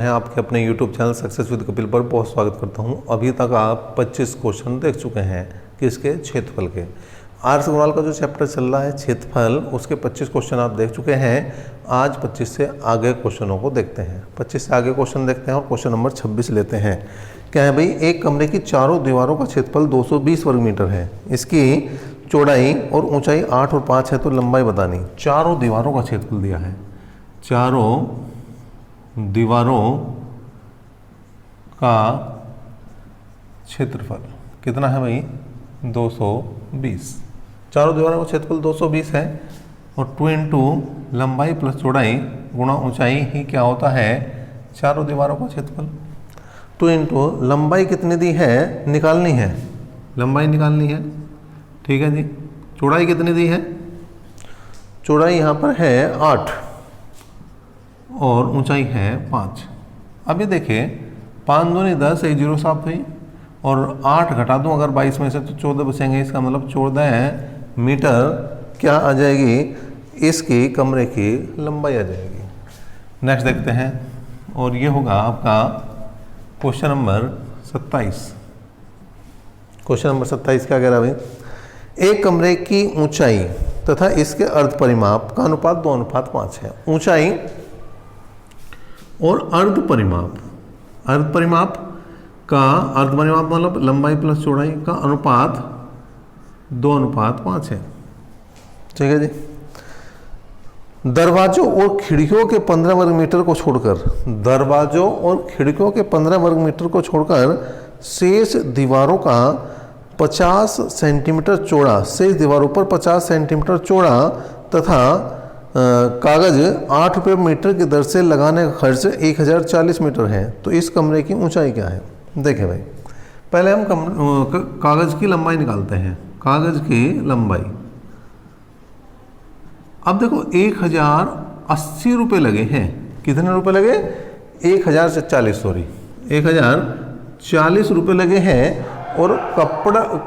मैं आपके अपने YouTube channel success with Kapil पर बहुत स्वागत करता हूं। अभी तक आप 25 क्वेश्चन देख चुके हैं किसके, क्षेत्रफल के। आर्स गुणा का जो चैप्टर चल रहा है क्षेत्रफल, उसके 25 क्वेश्चन आप देख चुके हैं। आज 25 से आगे क्वेश्चनों को देखते हैं। 25 से आगे क्वेश्चन देखते हैं और क्वेश्चन नंबर 26 लेते हैं। क्या है भाई, एक कमरे की चारों दीवारों का क्षेत्रफल 220 वर्ग मीटर है। इसकी चौड़ाई और ऊंचाई 8 और 5 है, तो लंबाई बतानी। चारों दीवारों का क्षेत्रफल दिया है, चारों दीवारों का क्षेत्रफल कितना है भाई, 220। चारों दीवारों का क्षेत्रफल 220 है और 2 इंटू लंबाई प्लस चौड़ाई गुणा ऊंचाई ही क्या होता है, चारों दीवारों का क्षेत्रफल। 2 इंटू लंबाई कितनी दी है, निकालनी है, लंबाई निकालनी है, ठीक है जी। चौड़ाई कितनी दी है, चौड़ाई यहाँ पर है 8 और ऊंचाई है 5। अभी देखिए 5 दूनी 10, 1 0 साफ हुई और 8 घटा दूं अगर 22 में से तो 14 बचेंगे। इसका मतलब 14 मीटर क्या आ जाएगी, इसकी कमरे की लंबाई आ जाएगी। नेक्स्ट देखते हैं और ये होगा आपका क्वेश्चन नंबर 27। क्वेश्चन नंबर 27 क्या कह रहा है भाई, एक कमरे की ऊंचाई तथा इसके अर्ध परिमाप का अनुपात 2:5 है। ऊंचाई और अर्ध परिमाप मतलब लंबाई प्लस चौड़ाई का अनुपात 2:5 है, ठीक है जी। दरवाजों और खिड़कियों के 15 वर्ग मीटर को छोड़कर, दरवाजों और खिड़कियों के 15 वर्ग मीटर को छोड़कर शेष दीवारों का 50 सेंटीमीटर चौड़ा, शेष दीवारों पर 50 सेंटीमीटर चौड़ा तथा कागज 8 रुपये मीटर की दर से लगाने का खर्च 1040 मीटर है, तो इस कमरे की ऊंचाई क्या है। देखें भाई, पहले हम कागज की लंबाई निकालते हैं। कागज की लंबाई, अब देखो 1080 रुपये लगे हैं। कितने रुपए लगे, 1040 रुपये लगे हैं और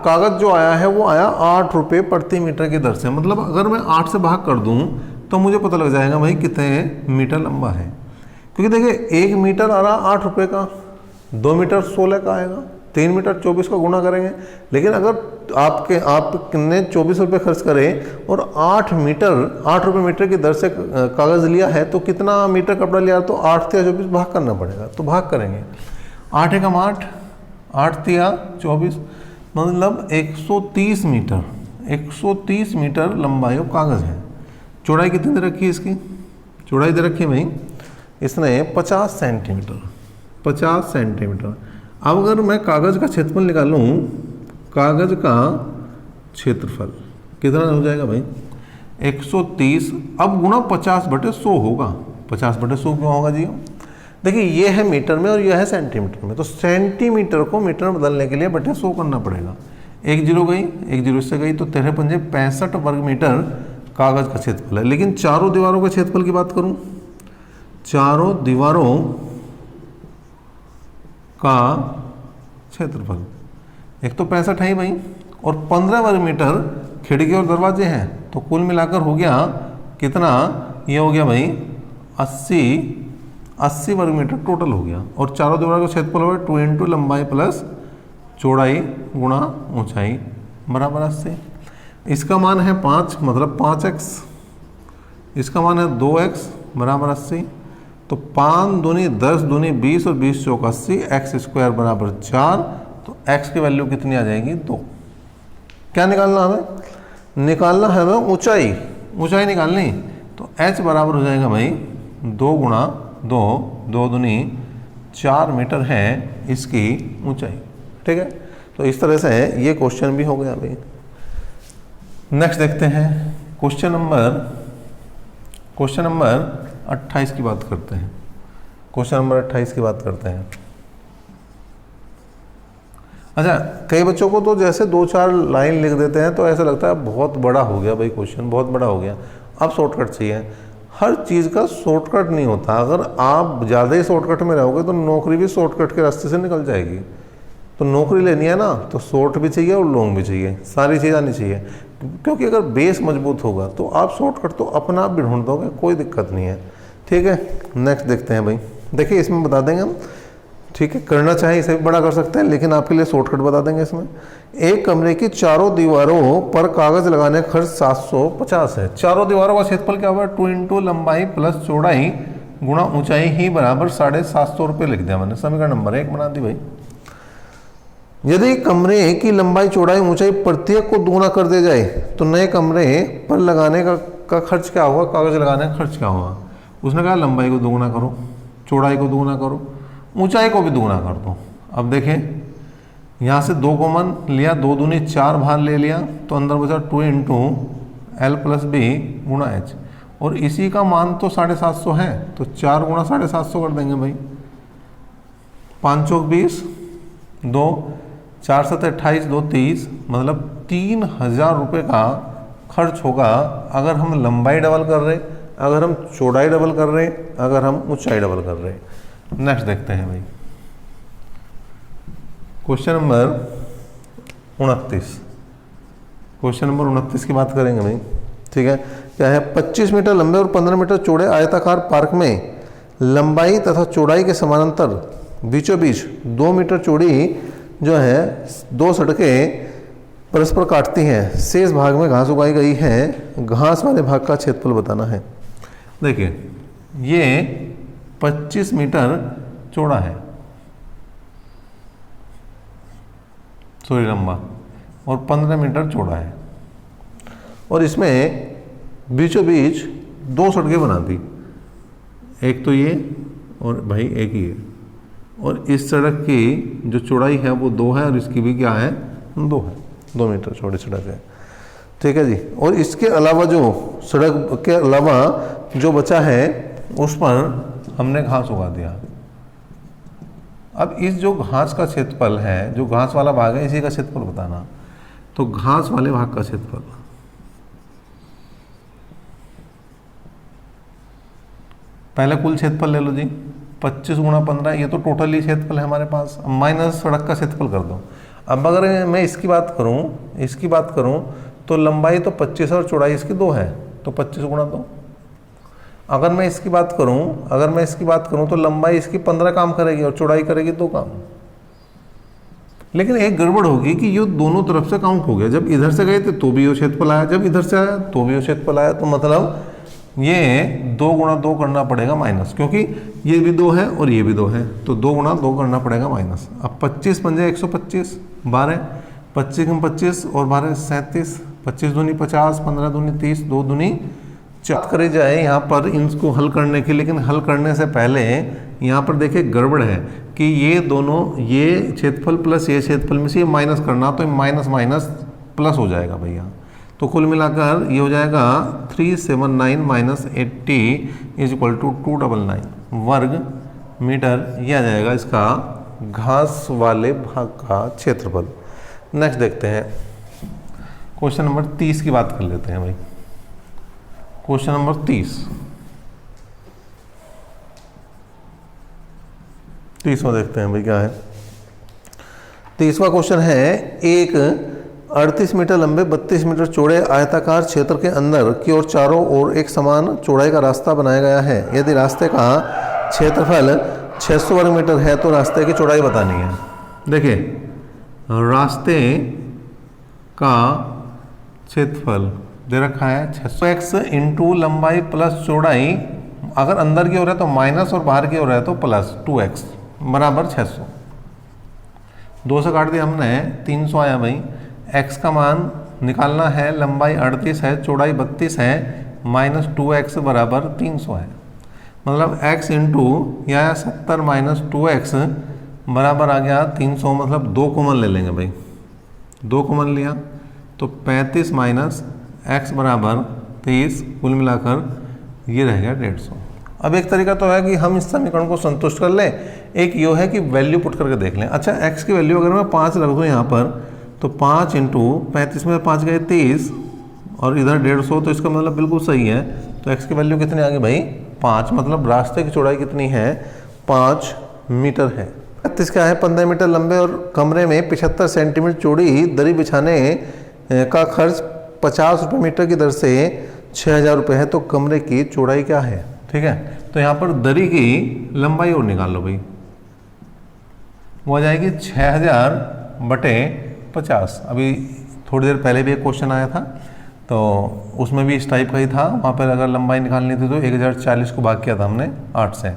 कागज जो आया है वो आया 8 रुपये प्रति मीटर की दर से। मतलब अगर मैं 8 से भाग कर दूं तो मुझे पता लग जाएगा भाई कितने मीटर लंबा है। क्योंकि देखिए 1 मीटर आ रहा 8 रुपये का, 2 मीटर 16 का आएगा, 3 मीटर 24 का गुणा करेंगे। लेकिन अगर आपने 24 रुपये खर्च करें और 8 रुपये मीटर की दर से कागज़ लिया है, तो कितना मीटर कपड़ा लिया, तो 8 × 24 भाग करना पड़ेगा। तो भाग करेंगे, 8 एकम 8, 8 × 24 मतलब 130 मीटर लंबाई और कागज़ है। चौड़ाई कितनी दे रखी है, इसकी चौड़ाई दे रखी है भाई इसने 50 सेंटीमीटर। अब अगर मैं कागज़ का क्षेत्रफल निकालूं, कागज़ का क्षेत्रफल कितना हो जाएगा भाई, 130। अब गुणा 50/100 होगा। 50/100 क्यों होगा जी, देखिए ये है मीटर में और यह है सेंटीमीटर में, तो सेंटीमीटर को मीटर में बदलने के लिए बटे 100 करना पड़ेगा। 1 0 गई, 1 0 इससे गई, तो 13 पंजे 65 वर्ग मीटर कागज़ का क्षेत्रफल है। लेकिन चारों दीवारों के क्षेत्रफल की बात करूं, चारों दीवारों का क्षेत्रफल एक तो 65 है भाई और 15 वर्ग मीटर खिड़की और दरवाजे हैं, तो कुल मिलाकर हो गया कितना, ये हो गया भाई 80 वर्ग मीटर टोटल हो गया। और चारों दीवारों का क्षेत्रफल हो गया 2 इंटू लंबाई प्लस चौड़ाई गुणा ऊंचाई बराबर 80। इसका मान है 5 मतलब 5x, इसका मान है 2x बराबर 80। तो 5 दूनी 10 दूनी 20 और 20 चौक 80, x² बराबर 4। तो x की वैल्यू कितनी आ जाएगी, 2। क्या निकालना हमें, निकालना है हमें ऊंचाई निकालनी। तो h बराबर हो जाएगा भाई 2 × 2, 2 दूनी 4 मीटर है इसकी ऊंचाई, ठीक है। तो इस तरह से ये क्वेश्चन भी हो गया भाई। नेक्स्ट देखते हैं क्वेश्चन नंबर 28 की बात करते हैं। क्वेश्चन नंबर 28 की बात करते हैं। अच्छा, कई बच्चों को तो जैसे 2-4 लाइन लिख देते हैं तो ऐसा लगता है बहुत बड़ा हो गया भाई, क्वेश्चन बहुत बड़ा हो गया, अब शॉर्टकट चाहिए। हर चीज़ का शॉर्टकट नहीं होता। अगर आप ज़्यादा ही शॉर्टकट में रहोगे तो नौकरी भी शॉर्टकट के रास्ते से निकल जाएगी। तो नौकरी लेनी है ना, तो शॉर्ट भी चाहिए और लॉन्ग भी चाहिए, सारी चीज़ आनी चाहिए। क्योंकि अगर बेस मजबूत होगा तो आप शॉर्टकट तो अपना आप भी ढूंढ दोगे, कोई दिक्कत नहीं है, ठीक है। नेक्स्ट देखते हैं भाई, देखिए इसमें बता देंगे हम, ठीक है, करना चाहे इसे भी बड़ा कर सकते हैं, लेकिन आपके लिए शॉर्टकट बता देंगे इसमें। एक कमरे की चारों दीवारों पर कागज लगाने का खर्च 750 है। चारों दीवारों का क्षेत्रफल क्या हुआ, 2 इंटू लंबाई प्लस चौड़ाई गुणा ऊंचाई ही बराबर 750 रुपये लिख दिया मैंने। समीकरण नंबर 1 बना दी भाई। यदि कमरे की लंबाई चौड़ाई ऊंचाई प्रत्येक को दोगुना कर दिया जाए तो नए कमरे पर लगाने का खर्च क्या होगा, कागज लगाने का खर्च क्या होगा। उसने कहा लंबाई को दोगुना करो, चौड़ाई को दोगुना करो, ऊंचाई को भी दोगुना कर दो। अब देखें यहाँ से 2 कॉमन लिया, 2 दूनी 4 बाहर ले लिया तो अंदर बचा 2 इंटू एल प्लस बी गुणा एच, और इसी का मान तो 750 है तो 4 गुणा 750 कर देंगे भाई। 5 चौक 20, 2 4 7 28, 2 30, मतलब 3000 रुपये का खर्च होगा अगर हम लंबाई डबल कर रहे, अगर हम चौड़ाई डबल कर रहे, अगर हम ऊंचाई डबल कर रहे। नेक्स्ट देखते हैं भाई, क्वेश्चन नंबर 29। क्वेश्चन नंबर 29 की बात करेंगे भाई, ठीक है। क्या है, 25 मीटर लंबे और 15 मीटर चौड़े आयताकार पार्क में लंबाई तथा चौड़ाई के समानांतर बीचों बीच 2 मीटर चौड़ी जो है 2 सड़कें परस्पर काटती हैं। शेष भाग में घास उगाई गई है, घास वाले भाग का क्षेत्रफल बताना है। देखिए ये 25 मीटर चौड़ा है, सॉरी लंबा, और 15 मीटर चौड़ा है, और इसमें बीचों बीच 2 सड़कें बना दी, एक तो ये और भाई एक ये, और इस सड़क की जो चौड़ाई है वो 2 है और इसकी भी क्या है 2 है, 2 मीटर चौड़ी सड़क है, ठीक है जी। और इसके अलावा जो सड़क के अलावा जो बचा है उस पर हमने घास उगा दिया। अब इस जो घास का क्षेत्रफल है, जो घास वाला भाग है, इसी का क्षेत्रफल बताना। तो घास वाले भाग का क्षेत्रफल, पहले कुल क्षेत्रफल ले लो जी, 25 गुणा 15, ये तो टोटली क्षेत्रफल है हमारे पास, माइनस सड़क का क्षेत्रफल कर दो। अब अगर मैं इसकी बात करूं तो लंबाई तो 25 और चौड़ाई इसकी 2 है, तो 25 गुणा 2। अगर मैं इसकी बात करूं तो लंबाई इसकी 15 काम करेगी और चौड़ाई करेगी 2 काम। लेकिन एक गड़बड़ होगी कि ये दोनों तरफ से काउंट हो गया, जब इधर से गए थे तो भी वो क्षेत्रफल आया, जब इधर से आया तो भी वो क्षेत्रफल आया, तो मतलब ये 2 गुणा 2 करना पड़ेगा माइनस, क्योंकि ये भी 2 है और ये भी 2 है, तो 2 गुणा 2 करना पड़ेगा माइनस। अब 25 पंजे 125, 12, 25 में 25 और 12 37, 25 दूनी 50, 15 दूनी 30, 2 दूनी 4 करे जाए यहाँ पर इनको हल करने की। लेकिन हल करने से पहले यहाँ पर देखिए गड़बड़ है कि ये दोनों, ये क्षेत्रफल प्लस ये क्षेत्रफल में से ये माइनस करना, तो माइनस माइनस प्लस हो जाएगा भैया। तो कुल मिलाकर ये हो जाएगा 379 माइनस 80 इज इक्वल टू 299 वर्ग मीटर। ये आ जाएगा इसका घास वाले भाग का क्षेत्रफल। नेक्स्ट देखते हैं, क्वेश्चन नंबर 30 की बात कर लेते हैं भाई। क्वेश्चन नंबर 30 में देखते हैं भाई क्या है। 30वां क्वेश्चन है, एक 38 मीटर लंबे 32 मीटर चौड़े आयताकार क्षेत्र के अंदर की ओर चारों ओर एक समान चौड़ाई का रास्ता बनाया गया है। यदि रास्ते का क्षेत्रफल 600 वर्ग मीटर है तो रास्ते की चौड़ाई बतानी है। देखिए रास्ते का क्षेत्रफल दे रखा है 600x इंटू लंबाई प्लस चौड़ाई, अगर अंदर की ओर है तो माइनस और बाहर की ओर है तो प्लस 2x बराबर 600। 2 से काट दिया हमने, 300 आया भाई। x का मान निकालना है, लंबाई 38 है, चौड़ाई 32 है, माइनस 2x बराबर 300 है। मतलब x इंटू या 70 माइनस 2x बराबर आ गया 300। मतलब 2 कॉमन ले लेंगे भाई, 2 कॉमन लिया तो 35 माइनस x बराबर 30, कुल मिलाकर ये रह गया 150। अब एक तरीका तो है कि हम इस समीकरण को संतुष्ट कर लें, एक ये है कि वैल्यू पुट करके देख लें। अच्छा x की वैल्यू अगर मैं 5 रख दूँ यहाँ पर, तो 5 इंटू 35 में 5 गए 30 और इधर 150, तो इसका मतलब बिल्कुल सही है। तो x की वैल्यू कितनी आ गई भाई 5, मतलब रास्ते की चौड़ाई कितनी है 5 मीटर है। 32 क्या है, 15 मीटर लंबे और कमरे में 75 सेंटीमीटर चौड़ी दरी बिछाने का खर्च 50 रुपये मीटर की दर से 6000 रुपये है, तो कमरे की चौड़ाई क्या है। ठीक है, तो यहाँ पर दरी की लंबाई और निकाल लो भाई, वो आ जाएगी 6000/50। अभी थोड़ी देर पहले भी एक क्वेश्चन आया था, तो उसमें भी इस टाइप का ही था। वहाँ पर अगर लंबाई निकालनी थी तो 1040 को भाग किया था हमने 8 से,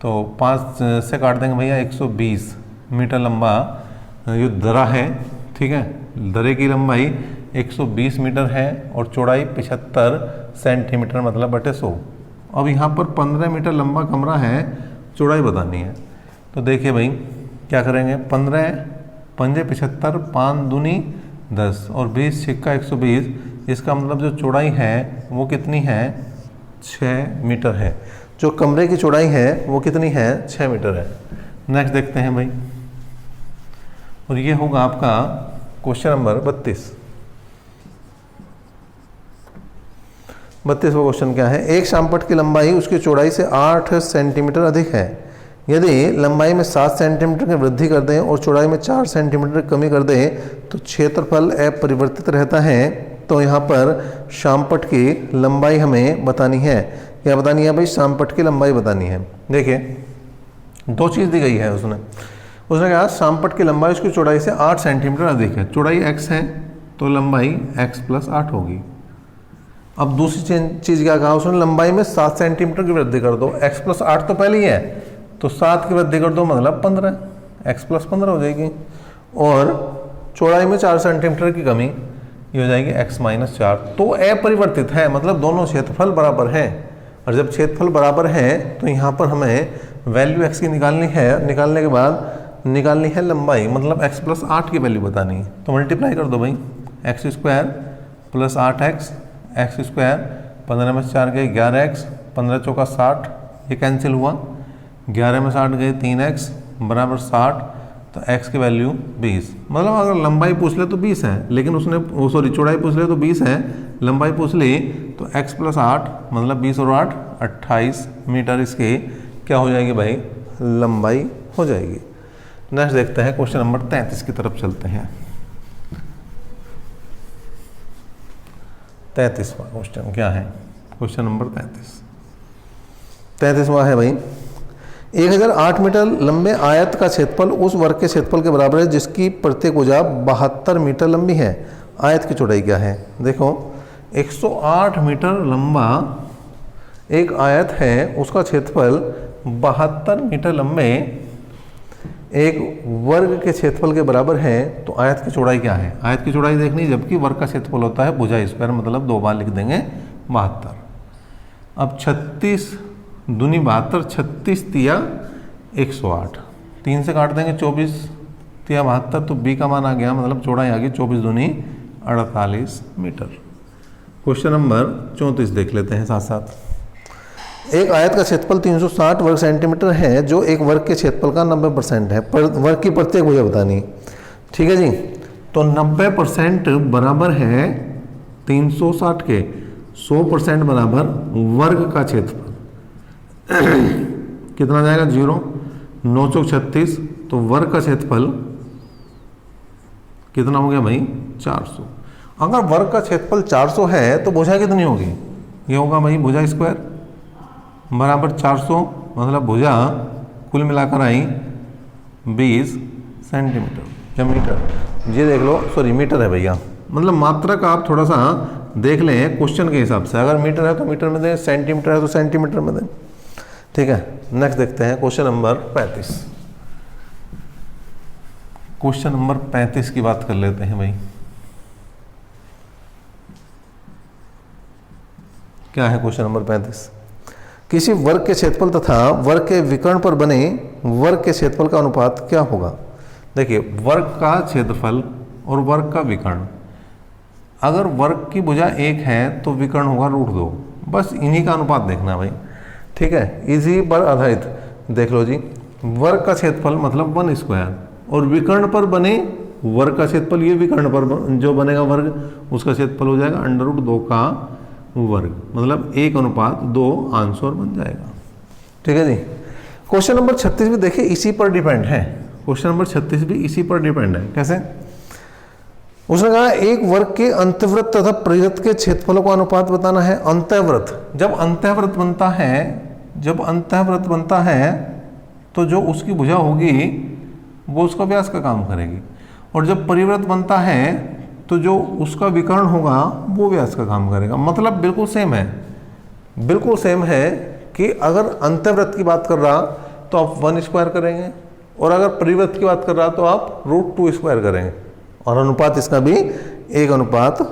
तो 5 से काट देंगे भैया। 120 मीटर लंबा जो दरा है, ठीक है, दरे की लंबाई 120 मीटर है और चौड़ाई 75 सेंटीमीटर मतलब बटे 100। अब यहाँ पर 15 मीटर लंबा कमरा है, चौड़ाई बतानी है। तो देखिए भाई क्या करेंगे, 15 पंजे 75, 5 दूनी 10 और 20 छिक्का 120। इसका मतलब जो चौड़ाई है वो कितनी है, 6 मीटर है। जो कमरे की चौड़ाई है वो कितनी है, 6 मीटर है। नेक्स्ट देखते हैं भाई, और ये होगा आपका क्वेश्चन नंबर 32। 32वां क्वेश्चन क्या है, एक शामपट की लंबाई उसकी चौड़ाई से 8 सेंटीमीटर अधिक है। यदि लंबाई में 7 सेंटीमीटर की वृद्धि कर दें और चौड़ाई में 4 सेंटीमीटर की कमी कर दें तो क्षेत्रफल अपरिवर्तित रहता है। तो यहाँ पर शामपट की लंबाई हमें बतानी है। क्या बतानी है भाई, शामपट की लंबाई बतानी है। देखिए 2 चीज़ दी गई है उसने कहा शामपट की लंबाई उसकी चौड़ाई से 8 सेंटीमीटर अधिक है। चौड़ाई x है तो लंबाई x + 8 होगी। अब दूसरी चीज़ क्या कहा उसने, लंबाई में 7 सेंटीमीटर की वृद्धि कर दो। x + 8 तो पहले ही है, तो 7 की वृद्धि कर दो मतलब 15, x + 15 हो जाएगी। और चौड़ाई में 4 सेंटीमीटर की कमी, ये हो जाएगी x - 4। तो अपरिवर्तित है, मतलब दोनों क्षेत्रफल बराबर हैं। और जब क्षेत्रफल बराबर है तो यहाँ पर हमें वैल्यू x की निकालनी है। निकालने के बाद निकालनी है लंबाई, मतलब x + 8 की वैल्यू बतानी है। तो मल्टीप्लाई कर दो भाई, x² + 8x, x², 15 में 4 गए 11x, 15 चौका 60, ये कैंसिल हुआ। 11 में 60 गए 3x बराबर 60, तो x की वैल्यू 20। मतलब अगर लंबाई पूछ ले तो 20 है, लेकिन उसने चौड़ाई पूछ ले तो 20 है, लंबाई पूछ ली तो x + 8 मतलब 20 और 8 28 मीटर इसकी क्या हो जाएगी भाई, लंबाई हो जाएगी। नेक्स्ट देखते हैं क्वेश्चन नंबर 33 की तरफ चलते हैं। 33वां क्वेश्चन क्या है, क्वेश्चन नंबर 33वां है भाई, 1008 मीटर लंबे आयत का क्षेत्रफल उस वर्ग के क्षेत्रफल के बराबर है जिसकी प्रत्येक भुजा 72 मीटर लंबी है। आयत की चौड़ाई क्या है। देखो 108 मीटर लंबा एक आयत है, उसका क्षेत्रफल 72 मीटर लंबे एक वर्ग के क्षेत्रफल के बराबर है। तो आयत की चौड़ाई क्या है, आयत की चौड़ाई देखनी, जबकि वर्ग का क्षेत्रफल होता है भुजा स्क्वायर, मतलब 2 बार लिख देंगे 72। अब 36 दूनी 72, 36 तिया 108, 3 से काट देंगे 24 तिया 72, तो b का मान आ गया, मतलब चौड़ाई आ गई 24 दूनी 48 मीटर। क्वेश्चन नंबर 34 देख लेते हैं साथ साथ। एक आयत का क्षेत्रफल 360 वर्ग सेंटीमीटर है जो एक वर्ग के क्षेत्रफल का 90% है। पर वर्ग की प्रत्येक भुजा बतानी, ठीक है जी। तो 90% बराबर है 360 के, 100% बराबर वर्ग का क्षेत्रफल कितना जाएगा 0, 9 चौक 36, तो वर्ग का क्षेत्रफल कितना हो गया भाई 400। अगर वर्ग का क्षेत्रफल 400 है तो भुजा कितनी होगी, ये होगा भाई भुजा स्क्वायर बराबर 400, मतलब भुजा कुल मिलाकर आई 20 सेंटीमीटर या मीटर। ये देख लो, सॉरी मीटर है भैया, मतलब मात्रक आप थोड़ा सा देख लें क्वेश्चन के हिसाब से। अगर मीटर है तो मीटर में दें, सेंटीमीटर है तो सेंटीमीटर में दें, ठीक है। नेक्स्ट देखते हैं क्वेश्चन नंबर 35। क्वेश्चन नंबर 35 की बात कर लेते हैं भाई। क्या है क्वेश्चन नंबर 35, किसी वर्ग के क्षेत्रफल तथा वर्ग के विकर्ण पर बने वर्ग के क्षेत्रफल का अनुपात क्या होगा। देखिए वर्ग का क्षेत्रफल और वर्ग का विकर्ण, अगर वर्ग की भुजा 1 है तो विकर्ण होगा √2, बस इन्हीं का अनुपात देखना भाई, ठीक है। इसी पर आधारित देख लो जी, वर्ग का क्षेत्रफल मतलब 1 स्क्वायर और विकर्ण पर बने वर्ग का क्षेत्रफल, ये विकर्ण पर जो बनेगा वर्ग उसका क्षेत्रफल हो जाएगा √2 का वर्ग, मतलब 1:2 आंसर बन जाएगा, ठीक है जी। क्वेश्चन नंबर 36 भी देखिए इसी पर डिपेंड है। क्वेश्चन नंबर 36 भी इसी पर डिपेंड है। कैसे, उसने कहा एक वर्ग के अंतःवृत्त तथा परिवृत्त के क्षेत्रफलों का अनुपात बताना है। अंतःवृत्त, जब अंतःवृत्त बनता है जब अंतःवृत्त बनता है तो जो उसकी भुजा होगी वो उसका व्यास का काम करेगी, और जब परिवृत्त बनता है तो जो उसका विकर्ण होगा वो व्यास का काम करेगा। मतलब बिल्कुल सेम है, बिल्कुल सेम है कि अगर अंतःवृत्त की बात कर रहा तो आप 1 स्क्वायर करेंगे, और अगर परिवृत्त की बात कर रहा तो आप √2 स्क्वायर करेंगे, और अनुपात इसका भी 1:2